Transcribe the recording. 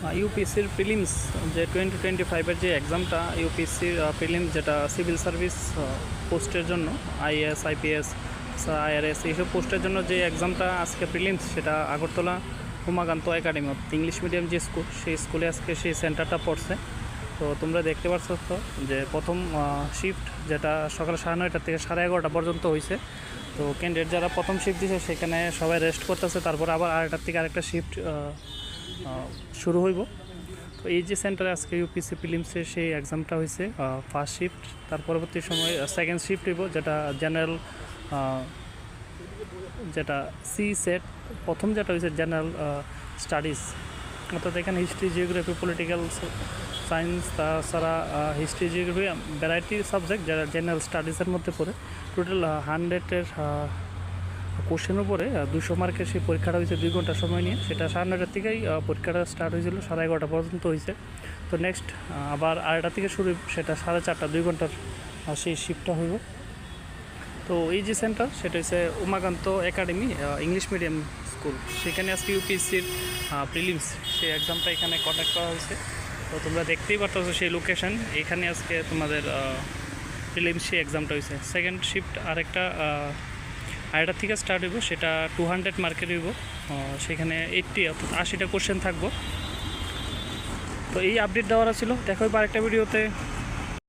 ইউপিএসসির prelims যে 2025-এর যে এক্সামটা ইউপিএসসির প্রিলিমস যেটা সিভিল সার্ভিস পোস্টের জন্য আইএএস আইপিএস আইআরএস এইসব পোস্টের জন্য যে এক্সামটা আজকে প্রিলিমস সেটা Agartala Umakanta academy English medium যে স্কুল সেই স্কুলে আজকে সেই সেন্টারটা পড়ছে। তো তোমরা দেখতে পাচ্ছ তো যে প্রথম শিফট যেটা সকাল 9:30 থেকে 11:30 পর্যন্ত হয়েছে। তো ক্যান্ডিডেট যারা প্রথম শিফট দিয়েছে সেখানে সবাই রেস্ট করতেছে, তারপর আবার 2:30 থেকে আরেকটা শিফট শুরু হইব। তো এই যে সেন্টারে আজকে ইউপিএসসি প্রিলিমসের সেই এক্সামটা হয়েছে ফার্স্ট শিফট, তার পরবর্তী সময় সেকেন্ড শিফট হইব যেটা জেনারেল যেটা সি সেট, প্রথম যেটা হয়েছে জেনারেল স্টাডিজ, অর্থাৎ এখানে হিস্ট্রি জিওগ্রাফি পলিটিক্যাল সায়েন্স, তাছাড়া হিস্ট্রি জিওগ্রাফি ভ্যারাইটি সাবজেক্ট যারা জেনারেল স্টাডিজের মধ্যে পড়ে। টোটাল 100-এর কোশ্চেনের উপরে 200 মার্কের সেই পরীক্ষাটা হয়েছে 2 ঘন্টা সময় নিয়ে। সেটা 9:30 থেকেই পরীক্ষাটা স্টার্ট হয়েছিল, 11:30 পর্যন্ত হয়েছে। তো নেক্সট আবার 2:30 থেকে শুরু, সেটা 4:30 2 ঘন্টার সেই শিফটটা হইব। তো এই যে সেন্টার সেটা হচ্ছে Umakanta academy English medium school, সেখানে আজকে ইউপিএসসির প্রিলিমস সেই এক্সামটা এখানে কন্ডাক্ট করা হয়েছে। তো তোমরা দেখতেই পারতেছো সেই লোকেশন, এখানে আজকে তোমাদের প্রিলিমস সেই এক্সামটা হয়েছে। সেকেন্ড শিফট আরেকটা 2:30 থেকে স্টার্ট হইব, সেটা 200 মার্কের হইব। সেখানে 80টা কোশ্চেন থাকবো। তো এই আপডেট দেওয়ার ছিল, দেখা হবে আরেকটা ভিডিওতে।